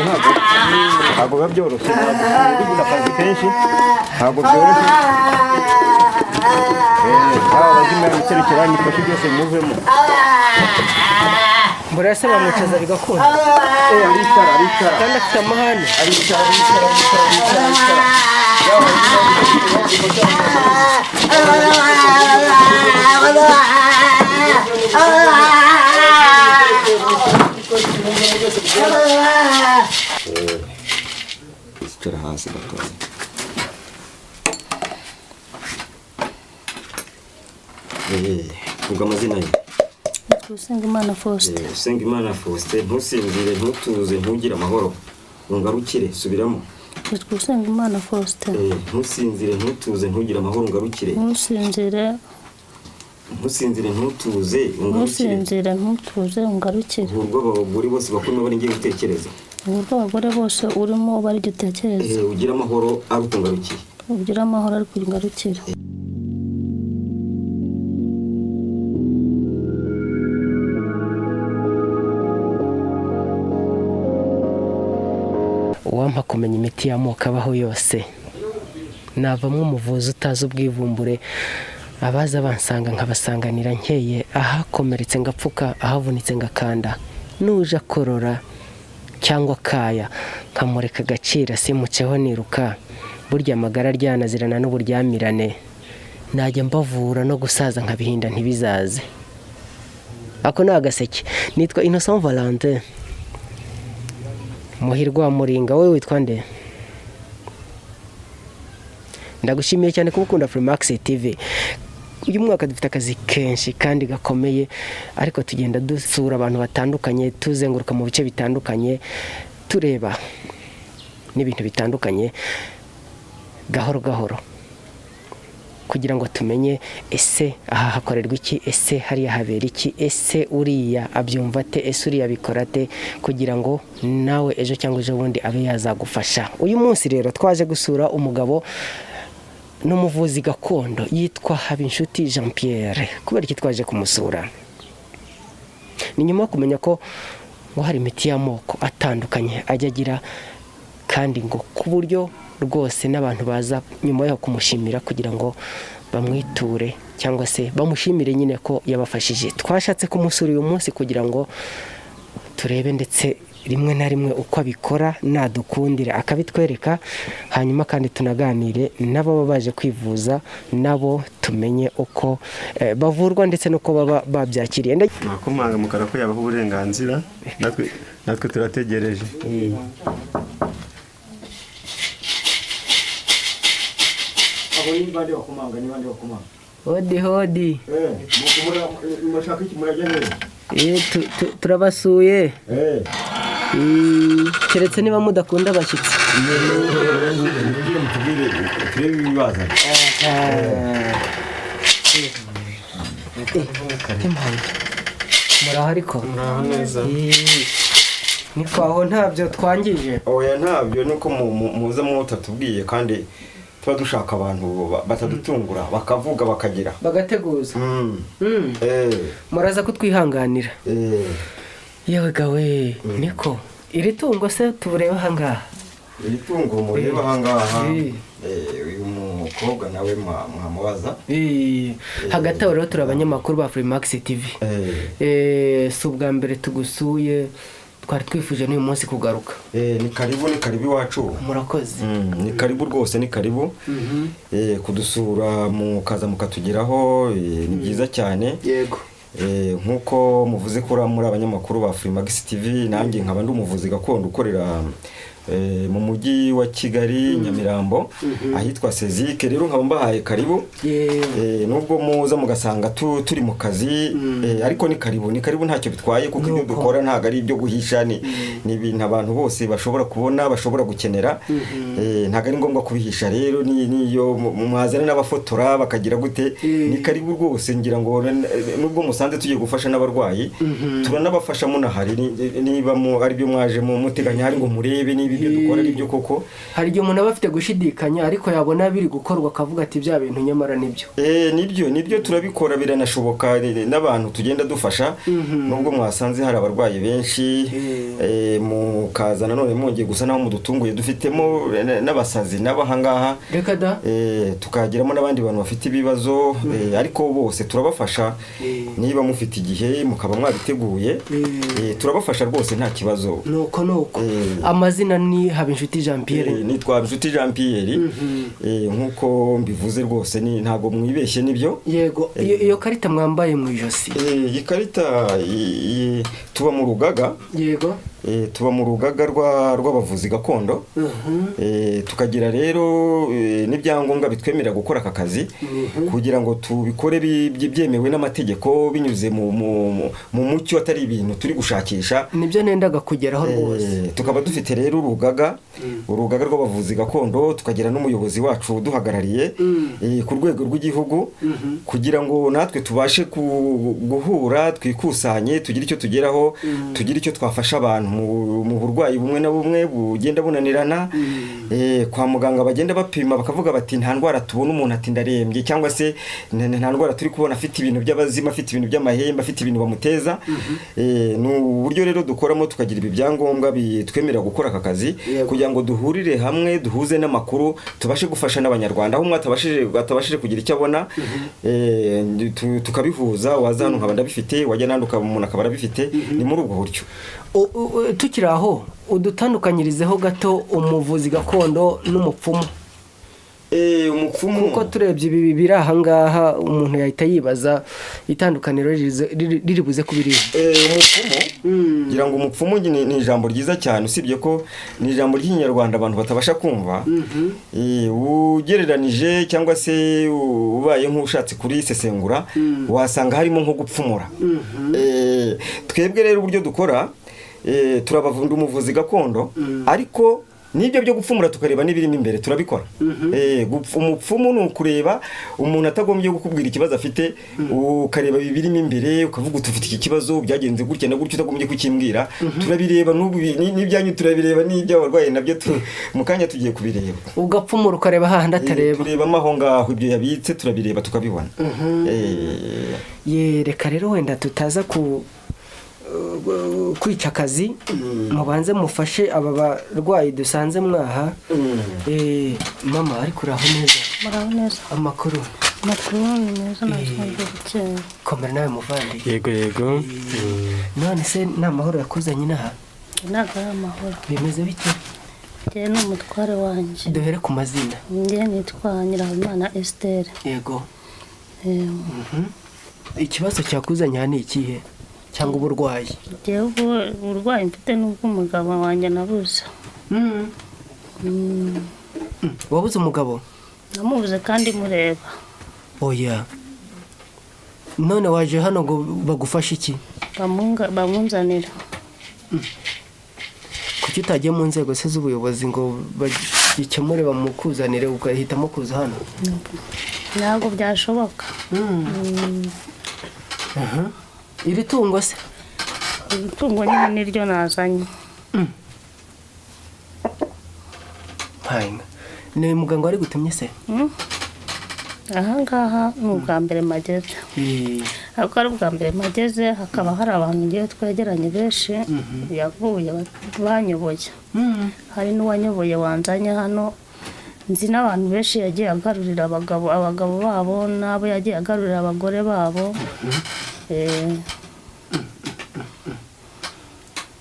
ntabwo biba byoroshye bigira akazi kenshi ntabwo byoroshye abazima biterekera n'ikoshi byose muvemo mbura se bamucaza bigakunda aricara kandi afite amahane aricara icara hasi gatoya vuga amazina ye Usengimana Faustin. Usengimana Faustin, ntusinzire ntutuze ntugire amahoro ungarukire subiramo. Usengimana Faustin. Ntusinzire ntutuze ntugire amahoro ungarukire. Ntusinzire ntutuze ungarukire. Ntusinzire ntutuze ungarukire. Urwo abagore bose bakurimo bari ngiye gutekereza. Urwo abagore bose urimo bari gutekereza. Ugira amahoro ari kungarukire. Ugira amahoro ari kungarukire. Uwampa kumenya imiti y'amoko abaho yose navamwe umuvuzi utazi ubwivumbure abaza bansanga nkabasanganira nkeye ahakomeretse ngapfuka ahavunitse ngakanda nuje korora cyangwa kaya nkamureka gacira simuceho niruka burya amagara ryanazirana n'uburyamirane najya mbavura no gusaza nkabihinda ntibizaze ako ni agaseke nitwa Innocent Valentin Muhirwa Muringa wowe witwa nde ndagushimiye cyane kubukunda Freemax TV uyu mwaka dufite akazi kenshi kandi gakomeye ariko tugenda dusura abantu batandukanye tuzenguruka mu bice bitandukanye tureba n'ibintu bitandukanye gahoro gahoro kugira ngo tumenye ese aha hakorerwa iki ese hariya habera iki ese uriya abyumva te ese uriya bikora te kugira ngo nawe ejo cyangwa ejo bundi abe yazagufasha uyu munsi rero twaje gusura umugabo n'umuvuzi gakondo yitwa Habinshuti Jean Pierre kubera iki twaje kumusura ni nyuma kumenya ko ngo hari imiti y'amoko atandukanye ajya agira kandi ngo ku buryo rwose n'abantu baza nyuma yo kumushimira kugira ngo bamwiture cyangwa se bamushimire nyine ko yabafashije twashatse kumusura uyu munsi kugira ngo turebe ndetse rimwe na rimwe uko abikora nadukundira akabitwereka hanyuma kandi tunaganire nabo baje kwivuza nabo tumenye uko bavurwa ndetse nuko baba babyakiriye nakomanga mukara ko yabaho uburenganzira natwe turategereje Bande wakumanga ni bande wakumanga hodi mashaka iki murajya turabasuye keretse niba mudakunda abashyitsi muraho ariko muraho neza niko aho ntabyo twangije oya ntabyo nuko muza mutatubwiye kandi tuba dushaka abantu batadutungura bakavuga bakagira bagateguza muraza kutwihanganira yewe gawe niko iri tungo se tubureba ahangaha iri tungo mureba ahangaha uyu mukobwa nawe mwamubaza hagati aho rero turi abanyamakuru ba Freemax TV si ubwa mbere tugusuye twari twifuje n'uyu munsi kugaruka ni karibu iwacu murakoze ni karibu rwose ni karibu kudusura mukaza mukatugeraho ni byiza cyane yego nkuko muvuze ko muri abanyamakuru ba Freemax TV nanjye nkaba ndi umuvuzi gakondo ukorera mu mujyi wa Kigali Nyamirambo ahitwa Sezike rero nkaba mbahaye karibu nubwo muza mugasanga turi mu kazi ariko ni karibu ntacyo bitwaye kuko ibyo dukora ntago ari ibyo guhisha ni ibintu abantu bose bashobora kubona bashobora gukenera ntago ari ngombwa kubihisha rero niyo mwazana n'abafotora bakagira gute ni karibu rwose ngira ngo nubwo musanze tugiye gufasha n'abarwayi turanabafasha munahari niba ari byo mwaje mu muteganya hari ngo murebe niba ibyo dukora ari byo koko. hari igihe umuntu aba afite gushidikanya ariko yabona biri gukorwa akavuga ati bya bintu nyamara nibyo. Nibyo turabikora, biranashoboka n'abantu tugenda dufasha nubwo mwasanze hari abarwayi benshi mukaza nanone mwongeye gusa naho mudutunguye, dufitemo n'abasazi n'abahangaha reka da tukagiramo n'abandi bantu bafite ibibazo ariko bose turabafasha. niba mufite igihe mukaba mwabiteguye turabafasha rwose nta kibazo. nuko amazina ni Habinshuti Jean Pierre. nitwa Habinshuti Jean Pierre nk'uko mbivuze rwose ntago mwibeshye nibyo. Yego, iyo karita mwambaye mu ijosi. Iyi karita tuba mu rugaga. Yego. Tuba mu rugaga rw'abavuzi gakondo. Tukagira rero n'ibyangombwa bitwemerera gukora aka kazi kugira ngo tubikore byemewe n'amategeko binyuze mu mucyo atari ibintu turi gushakisha. Nibyo nendaga kugeraho rwose. Tukaba dufite rero urugaga rw'abavuzi gakondo, tukagira n'umuyobozi wacu uduhagarariye ku rwego rw'igihugu kugira ngo natwe tubashe guhura twikusanye tugire icyo tugeraho, tugire icyo twafasha abantu mu burwayi bumwe na bumwe bugenda bunanirana. Kwa muganga bagenda bapima bakavuga bati nta ndwara tubona umuntu ati ndarembye, cyangwa se nta ndwara turi kubona afite ibintu by'abazima, afite ibintu by'amahembe, afite ibintu bamuteza. Ni uburyo rero dukoramo tukagira ibi byangombwa bitwemerera gukora aka kazi kugira ngo duhurire hamwe duhuze n'amakuru tubashe gufasha n'abanyarwanda aho batabashije kugira icyo abona tukabihuza. waza hano nkaba ndabifite, wajya n'andi umuntu akaba arabifite. ni muri ubwo buryo. Tukiri aho udutandukanyirizeho gato umuvuzi gakondo n'umupfumu. Umupfumu kuko turebye ibi biri aha ngaha umuntu yahita yibaza itandukaniro riri buze kubiri. Umupfumu ngira ngo umupfumu ni ijambo ryiza cyane, usibye ko ni ijambo ry'ikinyarwanda abantu batabasha kumva. Ugereranije cyangwa se ubaye nk'ushatse kuri sesengura wasanga harimo nko gupfumura. Twebwe rero uburyo dukora turabavunda umuvuzi gakondo ariko nibyo byo gupfumura tukareba n'ibirimo imbere turabikora. Umupfumu ni ukureba umuntu atagombye gukubwira ikibazo afite, ukareba ibirimo imbere ukavuga utufite iki kibazo byagenze gutya na gutya utagombye kukimbwira. Turabireba n'ibyanyu turabireba n'iby'abarwayi nabyo mu kanya tugiye kubireba. Ugapfumura ukareba hahandi atareba. Turebamo aho ngaho ibyo yabitse turabireba tukabibona. Reka rero wenda tutaza kwica akazi mubanze mufashe aba barwayi dusanze mwaha. Mama ariko uraho neza? Muraho neza. Amakuru ni meza nasanzwe gukeye. Komera nawe muvandi. Yego. None se n'amahoro yakuzanye inaha? Ntabwo ari amahoro. Bimeze bite? Njye ni umutware wanjye. Duhere ku mazina. Njye nitwa Nyirahabimana Esther. Yego. Ikibazo cyakuzanye aha ni ikihe cyangwa uburwayi? Njyewe uburwayi mfite n'ubw'umugabo wanjye nabuze. Wabuze umugabo? Namubuze kandi mureba. Oya, none waje hano ngo bagufashe iki? Bamunzanira. Kuki utagiye mu nzego se z'ubuyobozi ngo bagikemure bamukuzanire ugahitamo kuza hano? Ntabwo byashoboka. Iri tungo se? Iri tungo nyine niryo nazanye. Ni muganga wari gutumye se? Aha ngaha ni ubwa mbere mageze. Ariko ari ubwa mbere mageze hakaba hari abantu ngiye twegeranye benshi yavuye banyoboye. Hari n'uwanyoboye wanzanye hano. Nzi n'abantu benshi yagiye agarurira abagabo babo n'abo yagiye agarurira abagore babo.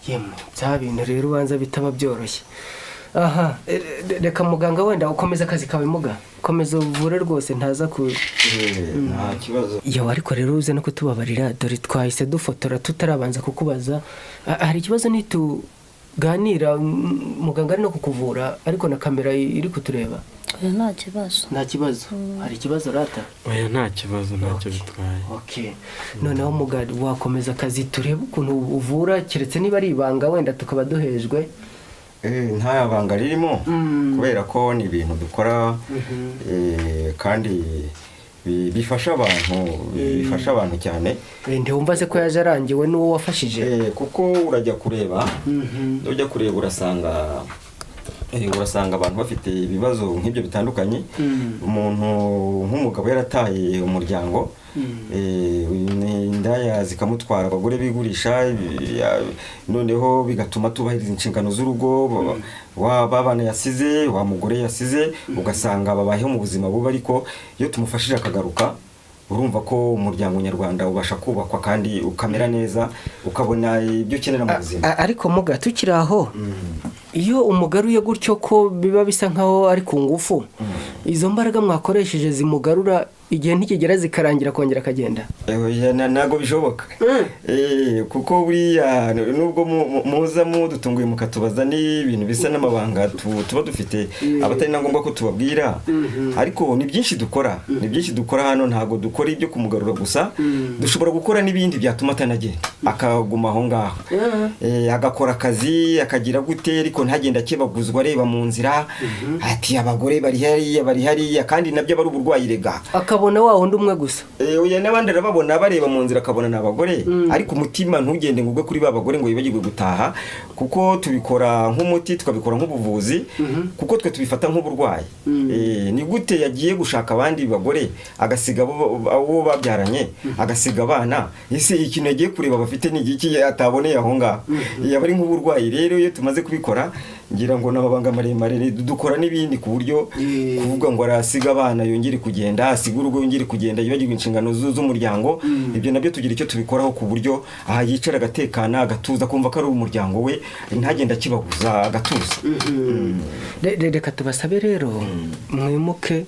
Bya bintu rero ubanza bitaba byoroshye. Aha, reka muganga wenda ukomeza akazi kawe muga. Komeza uvure rwose ntaza nta kibazo. Iyo ariko rero uze no kutubabarira dore twahise dufotora tutarabanza kukubaza. Hari ikibazo nituganira muganga ari no kukuvura ariko na kamera iri kutureba. Nta kibazo. Nta kibazo. Hari ikibazo rata? Oya nta kibazo ntacyo bitwaye. Okay. Noneho muganga wakomeza akazi turebe ukuntu uvura keretse niba ari ibanga wenda tukaba duhejwe. Nta banga ririmo kubera ko ni ibintu dukora kandi bifasha abantu cyane. Wumva se ko yaje arangiwe n'uwo wafashije? Kuko urajya kureba urasanga urasanga abantu bafite ibibazo nk'ibyo bitandukanye. Umuntu nk'umugabo yarataye umuryango, indaya zikamutwara, abagore bigurisha, noneho bigatuma tubahiriza inshingano z'urugo, wabana yasize, wa mugore yasize, ugasanga babayeho mu buzima bubi, ariko iyo tumufashije akagaruka, urumva ko umuryango nyarwanda ubasha kubakwa kandi ukamera neza, ukabona ibyo ukenera mu buzima. Ariko muga tukiri aho, iyo umugaruye gutyo ko biba bisa nkaho ari ku ngufu, izo mbaraga mwakoresheje zimugarura igihe ntikigera zikarangira kongera akagenda? Ntabwo bishoboka. Kuko buriya nubwo muza mudutunguye mukatubaza n'ibintu bisa n'amabanga tuba dufite abatari na ngombwa ko tubabwira, ariko ni byinshi dukora, hano. Ntabwo dukora ibyo kumugarura gusa, dushobora gukora n'ibindi byatuma atanagenda, akaguma aho ngaho, agakora akazi, akagira gute, ariko ntagenda akebaguzwa areba mu nzira ati abagore bari hariya, kandi nabyo aba ari uburwayi rega, akabona wa wundi umwe gusa. N'abandi arababona bareba mu nzira akabona n'abagore, ariko umutima ntugende ngo ugwe kuri ba bagore ngo yibagirwe gutaha, kuko tubikora nk'umuti, tukabikora nk'ubuvuzi, kuko twe tubifata nk'uburwayi. Ni gute yagiye gushaka abandi bagore, agasiga abo babyaranye, agasiga abana, ese ikintu yagiye kureba bafite ni iki ataboneye aho ngaho? Yaba ari nk'uburwayi. Rero iyo tumaze kubikora, ngira ngo n'ababanga maremare dukora n'ibindi, ku buryo kuvuga ngo arasiga abana yongere kugenda, asiga urugo yongere kugenda, yibagirwe inshingano z'umuryango, ibyo nabyo tugira icyo tubikoraho, ku buryo aha yicara agatekana, agatuza, kumva ko ari umuryango we, ntagenda akibaguza, agatuza. Reka tubasabe rero mwimuke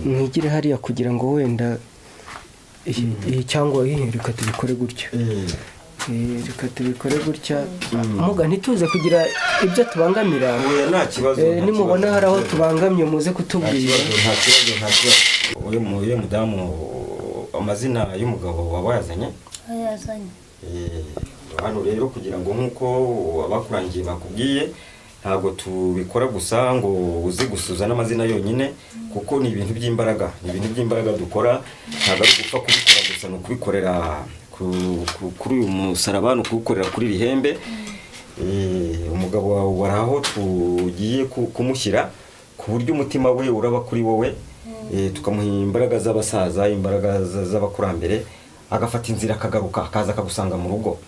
mwigire hariya, kugira ngo wenda cyangwa reka tubikore gutya. Reka tubikore gutya, muga ntituze kugira ibyo tubangamira. Nta kibazo. Nimubona hari aho tubangamye muze kutubwira. Nta kibazo. Uyu mudamu, amazina y'umugabo waba yazanye? Hano rero kugira ngo nk'uko abakurangiye bakubwiye, ntabwo tubikora gusa ngo uzi gusuza n'amazina yonyine, kuko ni ibintu by'imbaraga, dukora. Ntabwo ari gupfa kubikora gusa, ni ukubikorera kuri uyu musaraba, ni ukuwukorera kuri iri hembe. Umugabo wawe wari aho tugiye kumushyira, ku buryo umutima we uraba kuri wowe, tukamuha imbaraga z'abasaza, imbaraga z'abakurambere, agafata inzira akagaruka, akaza akagusanga mu rugo.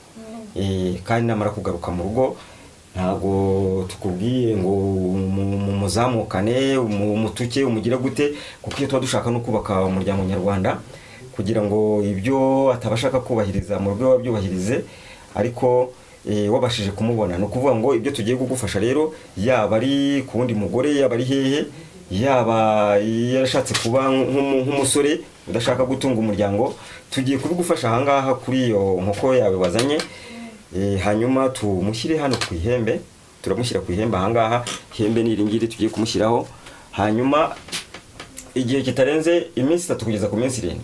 Kandi namara kugaruka mu rugo, ntabwo tukubwiye ngo muzamukane, umutuke, umugira gute, kuko iyo tuba dushaka no kubaka umuryango nyarwanda, kugira ngo ibyo atabashaka kubahiriza mu rugo babyubahirize, ariko wabashije kumubona. Ni ukuvuga ngo ibyo tugiye kugufasha rero, yaba ari ku wundi mugore, yaba ari hehe, yaba yarashatse kuba nk'umusore udashaka gutunga umuryango, tugiye kubigufasha ahangaha kuri iyo nkoko yawe wazanye. Hanyuma tumushyire hano ku ihembe, turamushyira ku ihembe ahangaha. Ihembe ni iringiri tugiye kumushyiraho, hanyuma igihe kitarenze iminsi 3 kugeza ku minsi 7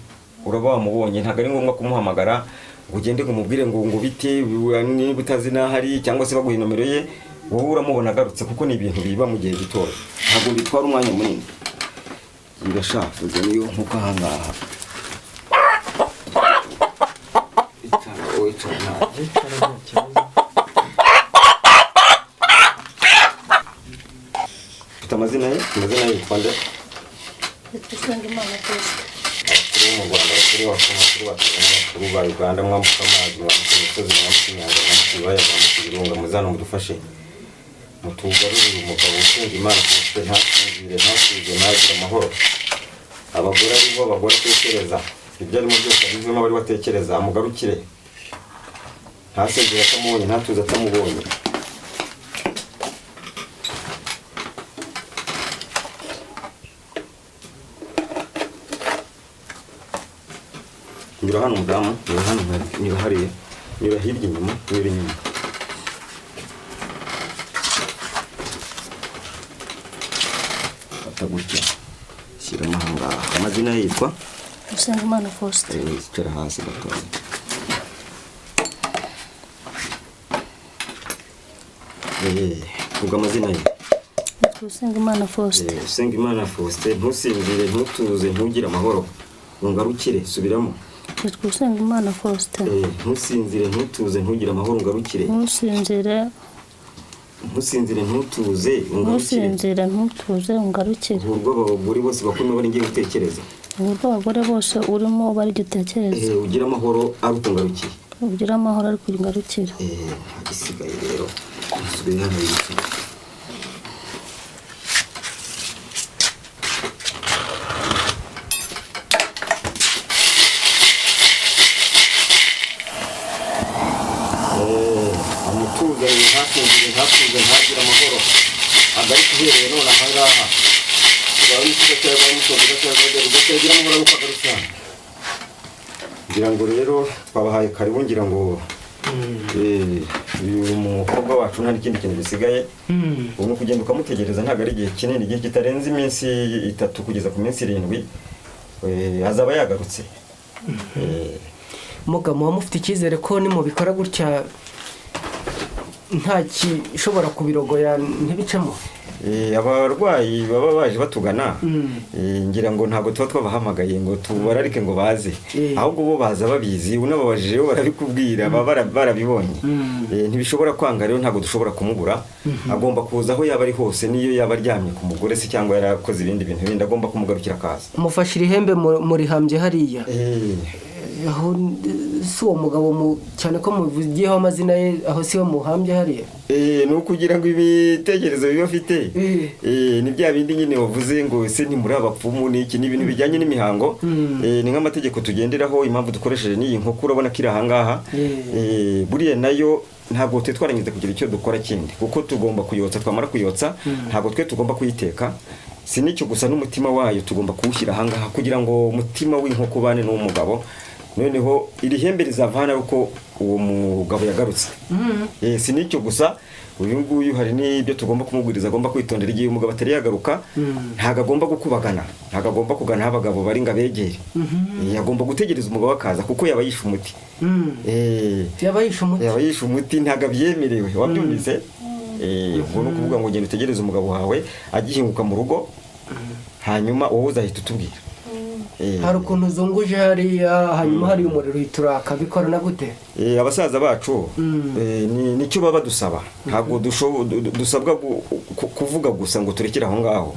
uraba wamubonye. Ntabwo ari ngombwa kumuhamagara ngo ugende ngo umubwire ngo bite, niba utazi n'ahari, cyangwa se baguha nomero ye, wowe uramubona agarutse, kuko ni ibintu biba mu gihe gitoya, ntabwo bitwara umwanya munini. Birashafuze niyo nkuko ahangaha. Amazina ye yitwa nde? Usengimana Faustin. Mu Rwanda bakuru bakuru ba Uganda, mwambuka amazi, mwambuka imisozi, mwambuka inyanja, mwambuka ibibaya, mwambuka ibirunga, muzana mudufashe, mutugarurire umugabo Usengimana Faustin, ntasinzire, ntagira amahoro. Abagore ari bo bagore atekereza, ibyo arimo byose abivemo abari batekereza, amugarukire, ntasinzire atamubonye, ntatuze atamubonye. Nyura hano mudamu, nyura hano, nyura hariya, nyura hirya inyuma, nyura inyuma. Fata gutya, shyiramo ahangaha. Amazina ye yitwa Usengimana Faustin. Icara hasi gatoya. Vuga amazina ye. Usengimana Faustin. Usengimana Faustin, ntusinzire, ntutuze, ntugire amahoro, ungarukire, subiramo. Usengimana Faustin. Ntusinzire, ntutuze, ntugire amahoro, ungarukire. Ntusinzire, ntusinzire ntutuze ungarukire. ntusinzire ntutuze ungarukire. Urwo abagore bose bakurimo bari ngiye gutekereza. Urwo abagore bose urimo bari gutekereza. Ugira amahoro ari ukungarukiye. Ugira amahoro ari kungarukira. Igisigaye rero usubiye hano yitwa amutuza ntakunze ntagira amahoro agari kuhereye none ahangaha ubwo n'ikigo cyangwa umusozi ugategera amahoro ari ukagarukira. Ngira ngo rero twabahaye karibu, ngira ngo uyu mukobwa wacu nta n'ikindi kintu gisigaye. ubu ni ukugenda ukamutegereza, ntabwo ari igihe kinini, igihe kitarenze iminsi 3 kugeza ku minsi 7 azaba yagarutse. mugabo mufite icyizere ko nimubikora gutya nta gishobora kubirogoya ntibicemo? Abarwayi baba baje batugana ngira ngo ntabwo tuba twabahamagaye ngo tubararike ngo baze, ahubwo bo baza babizi, unababajije bo barabikubwira, baba barabibonye. Ntibishobora kwanga rero, ntabwo dushobora kumubura, agomba kuza aho yaba ari hose, niyo yaba aryamye ku mugore se cyangwa yarakoze ibindi bintu bindi, agomba kumugarukira akaza. Mufashira ihembe murihambye hariya aho si uwo mugabo cyane ko muvugiyeho amazina ye, aho si we muhambye hariya? Ni ukugira ngo ibitekerezo biba afite ni bya bindi nyine wavuze ngo ese ntimuri abapfumu n'iki, ni ibintu bijyanye n'imihango. Ni nk'amategeko tugenderaho, impamvu dukoresheje n'iyi nkoko urabona ko iri ahangaha. Buriya nayo ntabwo twe twarangiza kugira icyo dukora kindi, kuko tugomba kuyotsa, twamara kuyotsa ntabwo twe tugomba kuyiteka. Si n'icyo gusa, n'umutima wayo tugomba kuwushyira ahangaha kugira ngo umutima w'inkoko ubane n'uw'umugabo. Noneho iri hembe rizavana uko uwo mugabo yagarutse. Si n'icyo gusa, uyu nguyu hari n'ibyo tugomba kumubwiriza, agomba kwitondera igihe umugabo atari yagaruka. Ntabwo agomba gukubagana, ntabwo agomba kugana aho abagabo bari ngo abegere. Agomba gutegereza umugabo akaza, kuko yaba yishe umuti. Yaba yishe umuti, ntabwo abyemerewe. Wabyumvise? Ubwo ni ukuvuga ngo ugenda utegereze umugabo wawe agihinguka mu rugo, hanyuma wowe uzahita utubwira. Hari ukuntu uzunguje hariya, hanyuma hari umuriro uhita uraka, bikorana gute? Abasaza bacu nicyo baba dusaba, ntabwo dusabwa kuvuga gusa ngo turekere aho ngaho.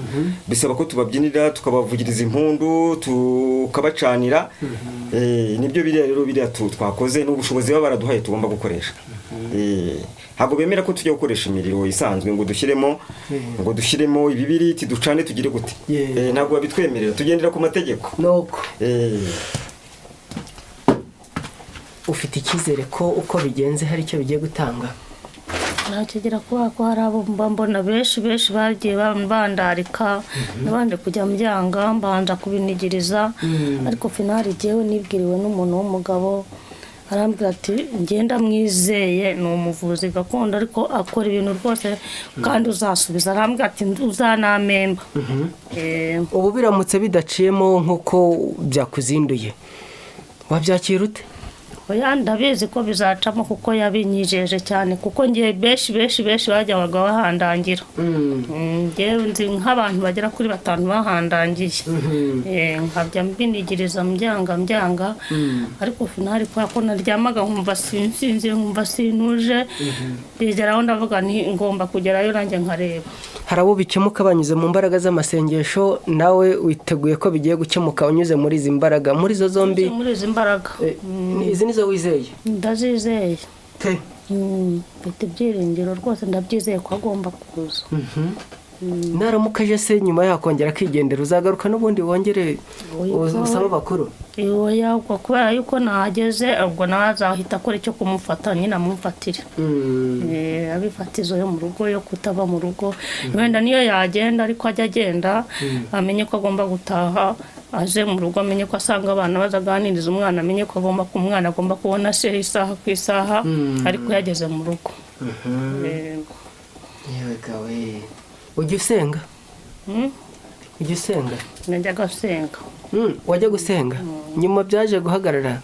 Bisaba ko tubabyinira, tukabavugiriza impundu, tukabacanira. Nibyo biriya rero biriya twakoze, n'ubushobozi baba baraduhaye tugomba gukoresha. Ntabwo bemera ko tujya gukoresha imiriro isanzwe ngo dushyiremo ibibiriti ducane tugire gute. Ntabwo babitwemerera, tugendera ku mategeko. Nuko ufite icyizere ko uko bigenze hari icyo bigiye gutanga? Ntakigira kubera ko hari abo mbona benshi bagiye bandarika, nabanje kujya mbyanga, mbanja kubinigiriza, ariko finali jyewe nibwiriwe n'umuntu w'umugabo arambwira ati ngenda mwizeye, ni umuvuzi gakondo ariko akora ibintu rwose kandi uzasubiza. Arambwira ati uzanamemba. Ubu biramutse bidaciyemo nk'uko byakuzinduye, wabyakira ute? Oya, ndabizi ko bizacamo kuko yabinyijeje cyane, kuko ngiye benshi bajyaga bahandangira. Ngewe nzi nk'abantu bagera kuri 5 bahandangiye. Nkabya mbinigiriza mbyanga, ariko finali kubera ko naryamaga nkumva sinsinziye, nkumva sinuje, bigeraho ndavuga nti ngomba kugerayo nanjye nkareba. Hari abo bikemuka banyuze mu mbaraga z'amasengesho, nawe witeguye ko bigiye gukemuka unyuze muri izi mbaraga? Muri zo zombi? Muri izi mbaraga. Izi nizo wizeye? Ndazizeye. Mfite ibyiringiro rwose, ndabyizeye ko agomba kuza. Naramuka aje se nyuma yakongera akigendera, uzagaruka n'ubundi wongere usaba bakuru? Oya, kubera yuko nahageze, ubwo nawe azahita akora icyo kumufata, nyine amumfatire. Abifatizo yo mu rugo, yo kutaba mu rugo. Wenda niyo yagenda ariko ajya agenda amenye ko agomba gutaha, aje mu rugo amenye ko asanga abana bazaganiriza umwana, amenye ko umwana agomba kubona se isaha ku isaha, ariko yageze mu rugo. Ujya usenga? Ujya usenga? Najyaga gusenga. Wajya gusenga? Nyuma byaje guhagarara?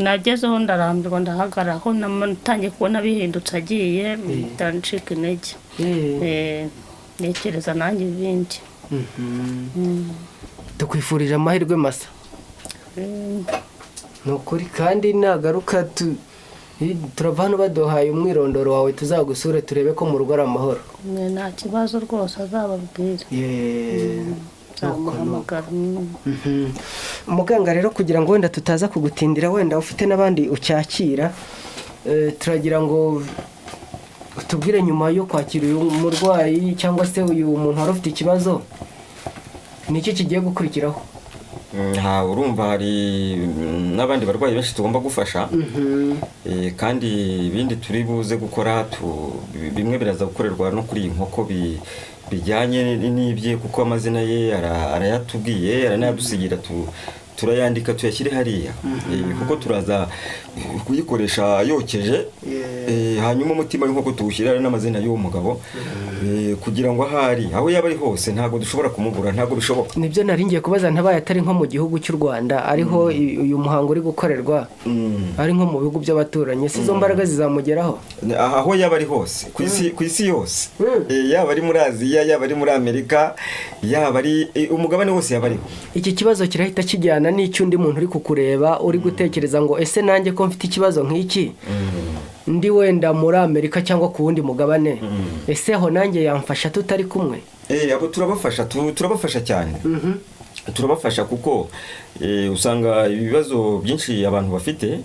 Nagezeho ndarambirwa, ndahagarara, aho natangiye kubona bihindutse agiye, ncika intege. Ntekereza nanjye ibindi. Tukwifurije amahirwe masa. Ni ukuri, kandi nagaruka turava hano baduhaye umwirondoro wawe tuzagusure turebe ko mu rugo ari amahoro. nta kibazo rwose azababwira. nzamuhamagara. Muganga rero kugira ngo wenda tutaza kugutindira, wenda ufite n'abandi ucyakira, turagira ngo tubwire nyuma yo kwakira uyu murwayi cyangwa se uyu muntu wari ufite ikibazo niki kigiye gukurikiraho. urumva hari n'abandi barwayi benshi tugomba gufasha, kandi ibindi turi buze gukora bimwe biraza gukorerwa no kuri iyi nkoko bijyanye n'ibye, kuko amazina ye arayatubwiye, aranayadusigira, turayandika tuyashyire hariya, kuko turaza kuyikoresha yokeje, hanyuma umutima w'inkoko tuwushyira n'amazina y'uwo mugabo, kugira ngo ahari aho yaba ari hose ntabwo dushobora kumugura, ntabwo bishoboka. Nibyo nari ngiye kubaza, ntabaye atari nko mu gihugu cy'u Rwanda ariho uyu muhango uri gukorerwa, ari nko mu bihugu by'abaturanyi, si izo mbaraga zizamugeraho? Aho yaba ari hose ku isi yose, yaba ari muri Aziya, yaba ari muri Amerika, yaba ari umugabane wose yaba ariho. Iki kibazo kirahita kijyana n'icyundi muntu uri kukureba, uri gutekereza ngo ese nanjye ko mfite ikibazo nk'iki, ndi wenda muri Amerika cyangwa ku wundi mugabane, ese ho nanjye yamfasha tutari kumwe? Abo turabafasha cyane, turabafasha kuko usanga ibibazo byinshi abantu bafite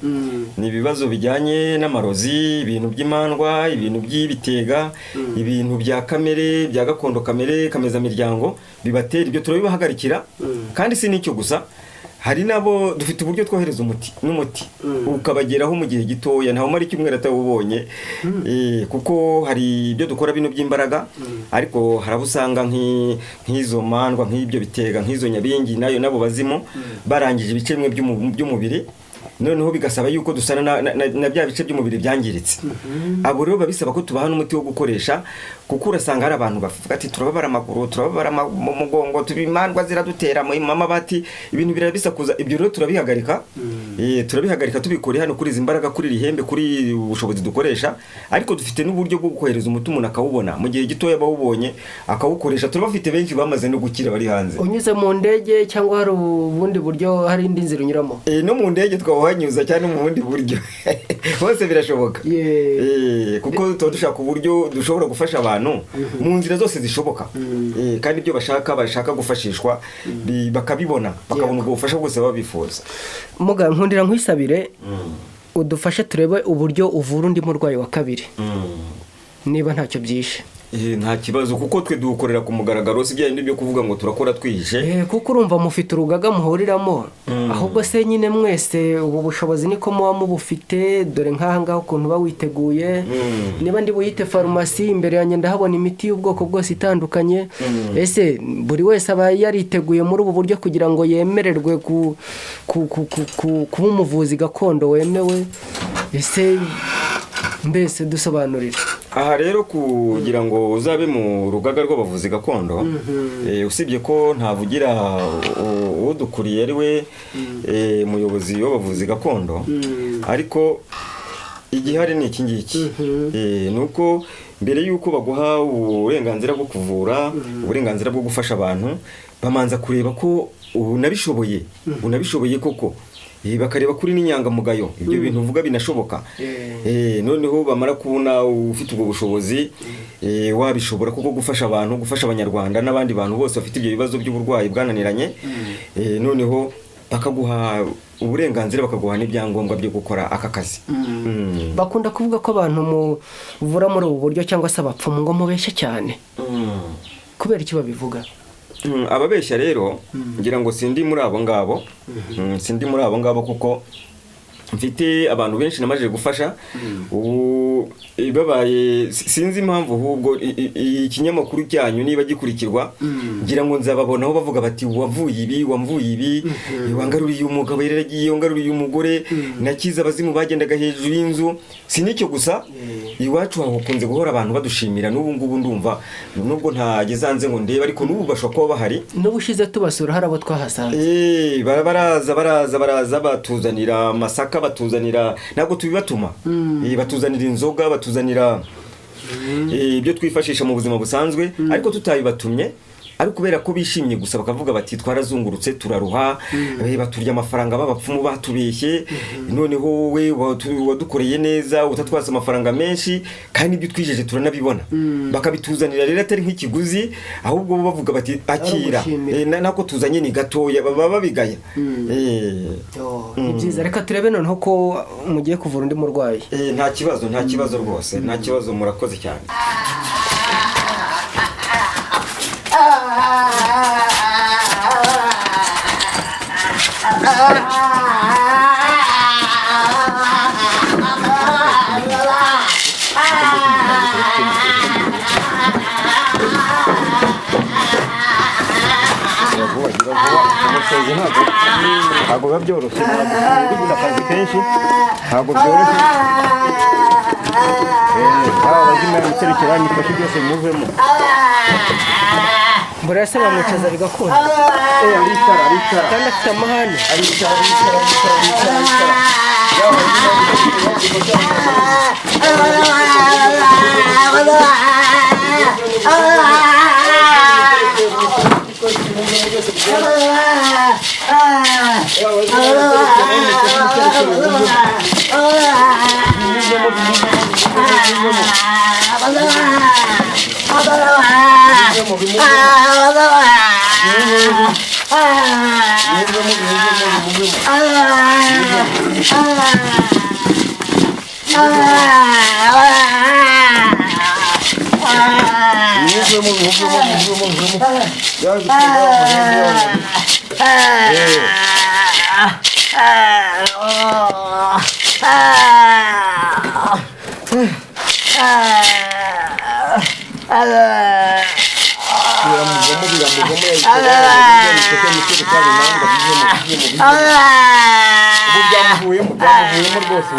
ni ibibazo bijyanye n'amarozi, ibintu by'imandwa, ibintu by'ibitega, ibintu bya kamere, bya gakondo kamere, kamezamiryango bibatera, ibyo turabibahagarikira. Kandi si n'icyo gusa, hari nabo dufite uburyo twohereza n'umuti ukabageraho mu gihe gitoya, ntawe umara icyumweru atawubonye, kuko hari ibyo dukora bino by'imbaraga, ariko harabo usanga nk'izo mandwa, nk'ibyo bitega, nk'izo nyabingi, nabo bazimu barangije ibice bimwe by'umubiri, noneho bigasaba yuko dusana na bya bice by'umubiri byangiritse. Abo rero babisaba ko tubaha n'umuti wo gukoresha, kuko urasanga hari abantu bavuga ati turababara amaguru, turababara mu mugongo, tubimandwa ziradutera mu mabati, ibintu birabisakuza. Ibyo rero turabihagarika, tubikoreye hano kuri izi mbaraga, kuri ihembe, kuri ubushobozi dukoresha, ariko dufite n'uburyo bwo kohereza umuti umuntu akawubona mu gihe gitoya, bawubonye akawukoresha. Turabafite benshi bamaze no gukira bari hanze. Unyuze mu ndege cyangwa hari ubundi buryo, hari indi nzira unyuramo? No mu ndege twawuhanyuza cyane mu bundi buryo hose birashoboka, kuko tuba dushaka uburyo dushobora gufasha abantu mu nzira zose zishoboka, kandi ibyo bashaka gufashishwa bakabibona, bakabona ubwo bufasha bwose babifuza. Muganga nkundira nkwisabire udufashe turebe uburyo uvura undi murwayi wa kabiri, niba ntacyo byishe. Nta kibazo, kuko twe dukorera ku mugaragaro, si bya bindi byo kuvuga ngo turakora twihishe. Kuko urumva mufite urugaga muhuriramo, ahubwo se nyine mwese ubu bushobozi niko muba mubufite. Dore nk'aha ngaha ukuntu uba witeguye, niba ndi buyite farumasi, imbere yanjye ndahabona imiti y'ubwoko bwose itandukanye. Ese buri wese aba yariteguye muri ubu buryo kugira ngo yemererwe kuba umuvuzi gakondo wemewe. Ese mbese dusobanurire. Aha rero kugira ngo uzabe mu rugaga rw'abavuzi gakondo, usibye ko ntavugira udukuriye ari we muyobozi w'abavuzi gakondo, ariko igihari ni iki ngiki, nuko mbere y'uko baguha uburenganzira bwo kuvura, uburenganzira bwo gufasha abantu, bamanza kureba ko unabishoboye koko, bakareba kuri n'inyangamugayo, ibyo bintu uvuga binashoboka. Noneho bamara kubona ufite ubwo bushobozi, wabishobora kuko gufasha abantu, gufasha abanyarwanda n'abandi bantu bose bafite ibyo bibazo by'uburwayi bwananiranye, noneho bakaguha uburenganzira, bakaguha n'ibyangombwa byo gukora aka kazi. Bakunda kuvuga ko abantu muvura muri ubu buryo cyangwa se abapfumu ngo mubeshye cyane, kubera iki babivuga? Ababeshya rero ngira ngo sindi muri abo ngabo, kuko mfite abantu benshi namaze gufasha. Ubu babaye sinzi impamvu, ahubwo ikinyamakuru cyanyu niba gikurikirwa, ngira ngo nzababonaho bavuga bati wamvuye ibi, wangaruriye umugabo yaragiye, wangaruriye umugore, nakiza abazimu bagendaga hejuru y'inzu. Si n'icyo gusa, iwacu hakunze guhora abantu badushimira. N'ubu ngubu ndumva, nubwo ntagezanze ngo ndebe, ariko n'ubu bashobora kuba bahari. N'ubushize tubasura hari abo twahasanze, baraza batuzanira amasaka, batuzanira, ntabwo tubibatuma, batuzanira inzoga, batuzanira ibyo twifashisha mu buzima busanzwe, ariko tutabibatumye ariko kubera ko bishimye gusa bakavuga bati twarazungurutse turaruha baturya amafaranga b'abapfumu batubeshye noneho wowe wadukoreye neza utatwasa amafaranga menshi kandi ibyo twijeje turanabibona bakabituzanira rero atari nk'ikiguzi ahubwo bo bavuga bati akira nako tuzanye ni gatoya baba babigaya ni byiza reka turebe noneho ko mugiye kuvura undi murwayi. Nta kibazo rwose nta kibazo murakoze cyane. Ntabwo biba byoroshye bigira akazi kenshi ntabwo byoroshye abazima biterekera nifashe byose muvemo mbura se bamwicaza bigakunda aricara kandi afite amahane aricara byamuvuyemo rwose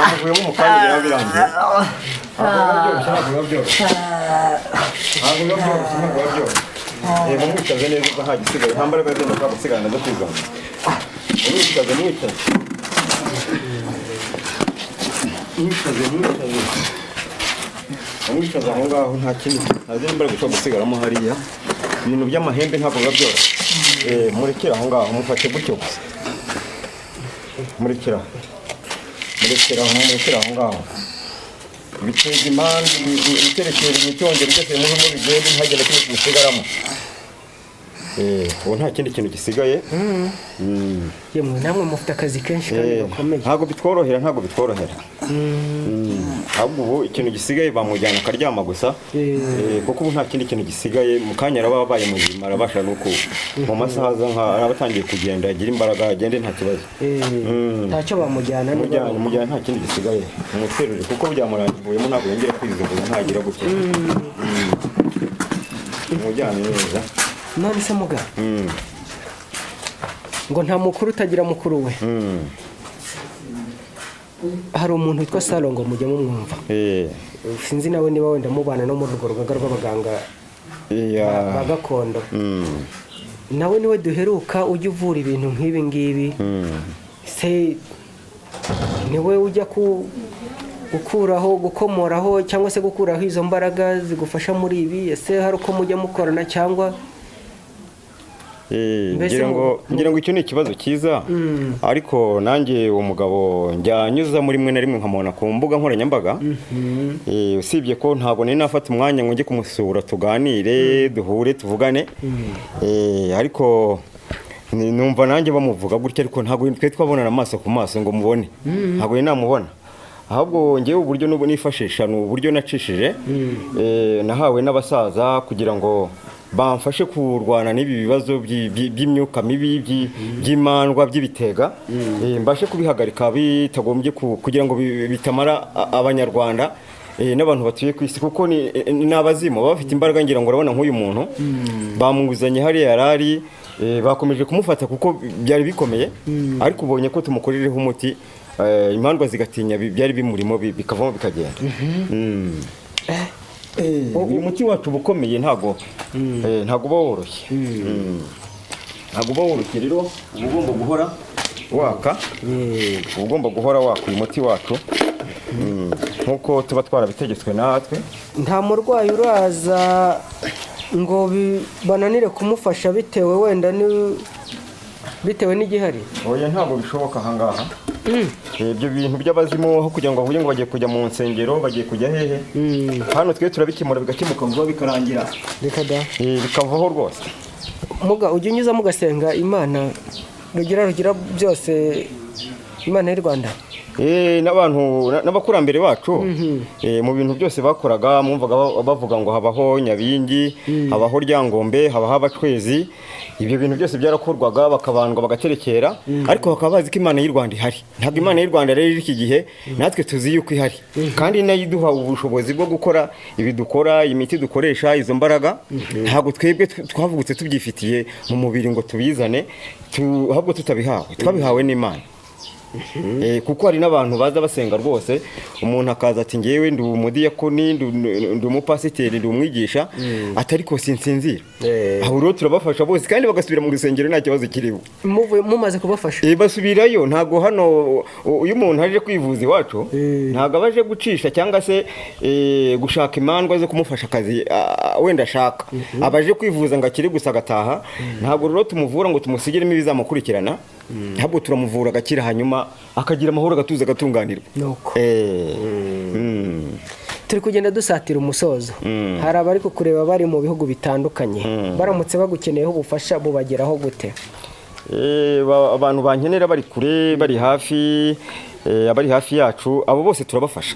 byamuvuyemo mu kanya biba birangiye ntabwo biba byoroshye mumwicaze neza ubwo nta gisigaye nta mbaraga zenda kwa gusigana zo kwigana mumwicaze mumwicaze aho ngaho nta kindi nta zindi mbaraga ushobora gusigaramo hariya ibintu by'amahembe ntabwo biba byoroshye murekere aho ngaho mufate gutyo gusa murekere aho ngaho ibiteza impande ibiterekera imitongero byose murimo bigenda ntihagire kimwe kimusigaramo ubu nta kindi kintu gisigaye yemwe namwe mufite akazi kenshi kandi gakomeye ntabwo bitworohera ahubwo ubu ikintu gisigaye bamujyana akaryama gusa kuko ubu nta kindi kintu gisigaye mu kanya araba abaye muzima arabasha nuko mu masaha aza araba atangiye kugenda agira imbaraga agende nta kibazo ntacyo bamujyana nta kindi gisigaye umuterure kuko byamurangivuyemo ntabwo yongera kwizivuza ntagira gutya umujyane neza none se muga ngo nta mukuru utagira mukuru we hari umuntu witwa Salongo mujya mumwumva sinzi nawe niba wenda mubana no mu rugo rugaga rw'abaganga ba gakondo nawe niwe duheruka ujya uvura ibintu nk'ibi ngibi se niwe ujya gukuraho gukomoraho cyangwa se gukuraho izo mbaraga zigufasha muri ibi ese hari uko mujya mukorana cyangwa ngira ngo icyo ni ikibazo cyiza ariko nanjye uwo mugabo njyanyuza muri rimwe na rimwe nkamubona ku mbuga nkoranyambaga usibye ko ntabwo nari nafata umwanya ngo njye kumusura tuganire duhure tuvugane ariko numva nanjye bamuvuga gutya ariko ntabwo twe twabonana amaso ku maso ngo mubone ntabwo namubona ahubwo ngewe uburyo nifashisha ni uburyo nacishije nahawe n'abasaza kugira ngo bamfashe kurwana n'ibi bibazo by'imyuka mibi by'imandwa by'ibitega mbashe kubihagarika bitagombye kugira ngo bitamara abanyarwanda n'abantu batuye ku isi kuko ni abazimu baba bafite imbaraga ngira ngo urabona nk'uyu muntu bamuzanye hariya yarari bakomeje kumufata kuko byari bikomeye ariko ubonye ko tumukorereho umuti imandwa zigatinya byari bimurimo bikavamo bikagenda uyu muti wacu uba ukomeye ntabwo uba woroshye rero uba ugomba guhora waka uba ugomba guhora waka uyu muti wacu nk'uko tuba twarabitegetswe natwe nta murwayi uraza ngo bananire kumufasha bitewe wenda bitewe n'igihari. oya ntabwo bishoboka ahangaha. ibyo bintu by'abazimu aho kugira ngo bavuge ngo bagiye kujya mu nsengero bagiye kujya hehe, hano twe turabikemura bigakemuka vuba bikarangira bikavaho rwose. ujya unyuza mugasenga Imana rugira byose, Imana y'u Rwanda. N'abantu n'abakurambere bacu mu bintu byose bakoraga mwumvaga bavuga ngo habaho Nyabingi, habaho Ryangombe, habaho Abacwezi. Ibyo bintu byose byarakorwaga bakabandwa bagaterekera, ariko bakaba bazi ko Imana y'u Rwanda ihari. Ntabwo Imana y'u Rwanda rero iki gihe natwe tuzi yuko ihari, kandi nayo iduha ubushobozi bwo gukora ibi dukora, imiti dukoresha, izo mbaraga ntabwo twebwe twavugutse tubyifitiye mu mubiri ngo tubizane, ahubwo tutabihawe, twabihawe n'Imana. Kuko hari n'abantu baza basenga rwose, umuntu akaza ati ngewe ndi umudiyakoni, ndi umupasiteri, ndi umwigisha, atari ko sinsinzira. Aho rero turabafasha bose kandi bagasubira mu rusengero nta kibazo kiriho. Mumaze kubafasha basubirayo. Ntabwo hano uyu muntu aje kwivuza iwacu ntabwo abaje gucisha cyangwa se gushaka imandwa zo kumufasha akazi wenda ashaka, abaje kwivuza ngo akiri gusa agataha. Ntabwo rero tumuvura ngo tumusigiremo ibizamukurikirana, ahubwo turamuvura agakira, hanyuma akagira amahoro, agatuza, agatunganirwa. turi kugenda dusatira umusozo. Hari abari kukureba bari mu bihugu bitandukanye, baramutse bagukeneyeho ubufasha bubageraho gute? Abantu bankenera bari kure, bari hafi, abari hafi yacu, abo bose turabafasha.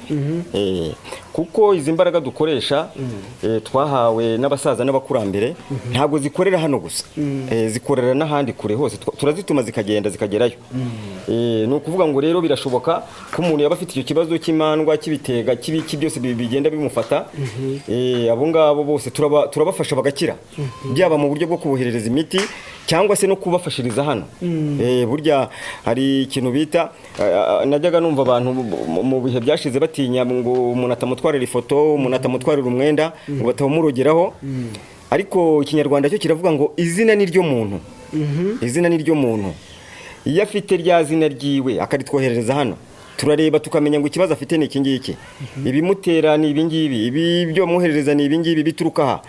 Kuko izi mbaraga dukoresha twahawe n'abasaza n'abakurambere, ntabwo zikorera hano gusa, zikorera n'ahandi kure hose, turazituma zikagenda zikagerayo. Ni ukuvuga ngo rero birashoboka ko umuntu yaba afite icyo kibazo cy'imandwa, cy'ibitega, cy'ibiki byose bigenda bimufata, abo ngabo bose turabafasha bagakira, byaba mu buryo bwo kuboherereza imiti cyangwa se no kubafashiriza hano. Burya hari ikintu bita, najyaga numva abantu mu bihe byashize batinya ngo umuntu atamutwarira ifoto, umuntu atamutwarira umwenda, ngo batamurogeraho. Ariko ikinyarwanda cyo kiravuga ngo izina ni ryo muntu. Izina ni ryo muntu. Iyo afite rya zina ryiwe akaritwoherereza hano, turareba tukamenya ngo ikibazo afite ni iki ngiki, ibimutera ni ibi ngibi, ibi byo muherereza ni ibi ngibi, bituruka aha,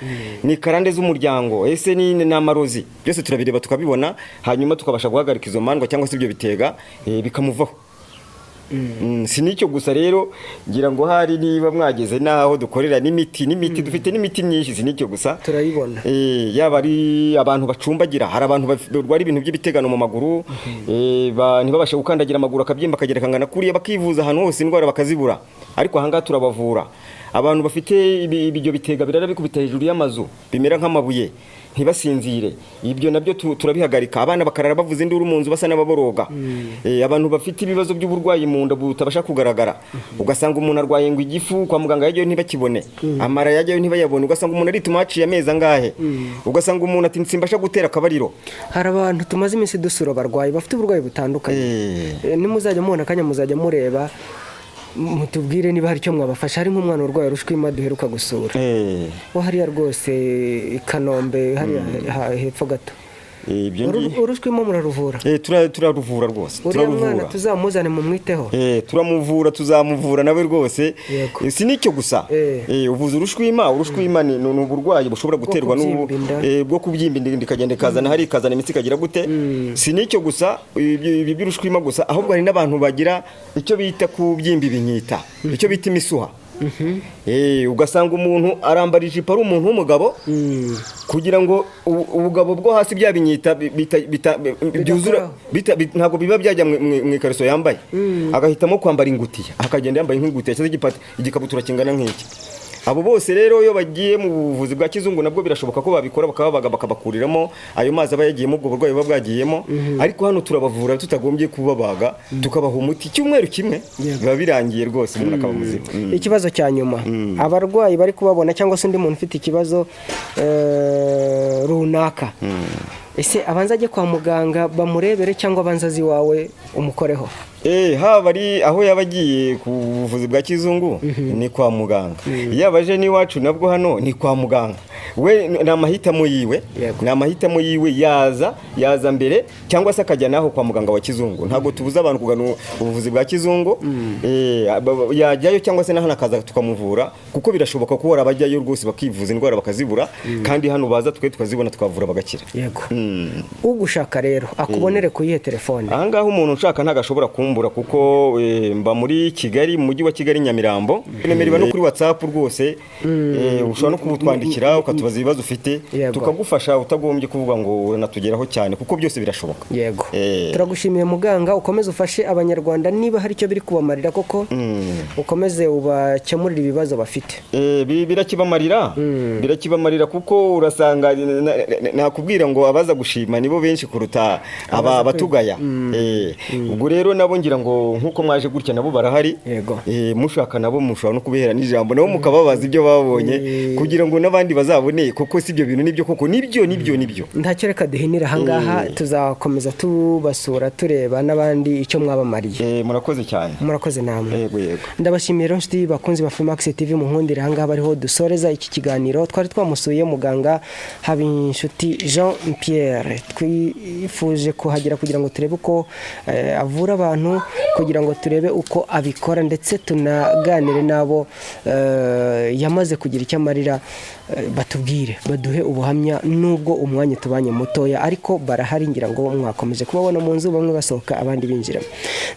ni karande z'umuryango, ese ni n'amarozi, byose turabireba tukabibona, hanyuma tukabasha guhagarika izo mandwa cyangwa se ibyo bitega bikamuvaho. Si nicyo gusa rero, ngira ngo hari niba mwageze naho dukorera n'imiti dufite n'imiti myinshi, si nicyo gusa turayibona. Yaba ari abantu bacumbagira, hari abantu barwara ibintu by'ibitegano mu maguru, ntibabashe gukandagira amaguru akabyimba akagera kangana kuriya, bakivuza ahantu hose indwara bakazibura, ariko ahangaha turabavura. Abantu bafite ibyo bitega birara bikubita hejuru y'amazu bimera nk'amabuye, ntibasinzire, ibyo nabyo turabihagarika. Abana bakarara bavuza induru mu nzu basa n'ababoroga. Abantu bafite ibibazo by'uburwayi mu nda butabasha kugaragara, ugasanga umuntu arwaye ngo igifu, kwa muganga yajyayo ntibakibone, amara yajyayo ntibayabone, ugasanga umuntu arituma haciye amezi angahe, ugasanga umuntu ati nsimbasha gutera akabariro. Hari abantu tumaze iminsi dusura barwayi bafite uburwayi butandukanye, nimuzajya mubona akanya muzajya mureba, mutubwire niba hari icyo mwabafasha. Hari nk'umwana urwaye urushwima duheruka gusura, hariya rwose i Kanombe, hariya hepfo gato. Urushwima muraruvura? Turaruvura rwose. Uriya mwana tuzamuzane mumwiteho? Turamuvura, tuzamuvura nawe rwose. Si nicyo gusa, uvuza urushwima ni uburwayi bushobora guterwa bwo kubyimba inda ikagenda ikazana hari ikazana imitsi ikagira gute. Si nicyo gusa ibi by'urushwima gusa, ahubwo hari n'abantu bagira icyo bita kubyimba ibinyita, icyo bita imisuha. Ugasanga umuntu arambarije ijipo ari umuntu w'umugabo, kugira ngo ubugabo bwo hasi byabinyita byuzura, ntabwo biba byajya mu ikariso yambaye, agahitamo kwambara ingutiya, akagenda yambaye nk'ingutiya cyangwa igikabutura kingana nk'iki. Abo bose rero iyo bagiye mu buvuzi bwa kizungu nabwo birashoboka ko babikora, bakabakuriramo ayo mazi aba yagiyemo, ubwo burwayi buba bwagiyemo. Ariko hano turabavura tutagombye kubabaga, tukabaha umuti cyumweru kimwe, biba birangiye rwose, umuntu akaba muzima. Ikibazo cya nyuma, abarwayi bari kubabona cyangwa se undi muntu ufite ikibazo runaka, ese abanza ajye kwa muganga bamurebere cyangwa abanza azi iwawe umukoreho? haba ari aho yaba agiye ku buvuzi bwa kizungu ni kwa muganga, yaba aje n'iwacu nabwo hano ni kwa muganga. We ni amahitamo yiwe, ni amahitamo yiwe, yaza mbere cyangwa se akajya naho kwa muganga wa kizungu. Ntabwo tubuza abantu kugana ubuvuzi bwa kizungu, yajyayo cyangwa se naho akaza tukamuvura, kuko birashoboka ko abajyayo rwose bakivuza indwara bakazibura, kandi hano baza twe tukazibona tukavura bagakira. Yego. Ugushaka rero akubonere kuyihe telefone? Aha ngaho umuntu ushaka ntagashobora kumbura, kuko mba muri Kigali, mu mujyi wa Kigali Nyamirambo. Nimero iba no kuri WhatsApp rwose, ushobora no kubutwandikira ukatubaza ibibazo ufite, tukagufasha utagombye kuvuga ngo uranatugeraho cyane, kuko byose birashoboka. Yego. Turagushimiye muganga, ukomeze ufashe abanyarwanda niba hari icyo biri kubamarira koko, ukomeze ubakemurira ibibazo bafite. Birakibamarira kuko urasanga nakubwira ngo abaza gushima nibo benshi kuruta abatugaya. Ubwo rero nabo ngira ngo nkuko mwaje gutya nabo barahari. Mushaka nabo mushobora no kubehera n'ijambo nabo mukababaza ibyo babonye, kugira ngo nabandi bazabone koko si ibyo bintu nibyo koko nibyo. Ntacyo reka duhinira ahangaha, tuzakomeza tubasura tureba n'abandi icyo mwabamariye. Murakoze cyane. Murakoze namwe. Yego. Ndabashimira inshuti bakunzi ba Freemax TV, mu nkundire ahangaha bariho dusoreza iki kiganiro. Twari twamusuye muganga Habinshuti Jean Pierre, twifuje kuhagera kugira ngo turebe uko avura abantu, kugira ngo turebe uko abikora, ndetse tunaganire nabo yamaze kugira icyo amarira, batubwire, baduhe ubuhamya, nubwo umwanya tubanye mutoya ariko barahari, ngira ngo mwakomeje kubabona mu nzu, bamwe basohoka abandi binjira.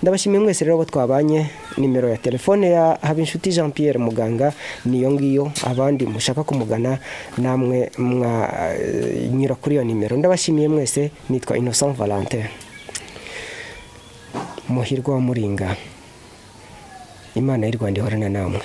Ndabashimiye mwese rero abo twabanye. Nimero ya telefone ya Habinshuti Jean Pierre muganga niyo ngiyo, abandi mushaka kumugana namwe mwanyura kuri iyo nimero. Ndabashimiye mwese, nitwa Innocent Valentin Muhirwa wa Muringa. Imana y'u Rwanda ihorana namwe.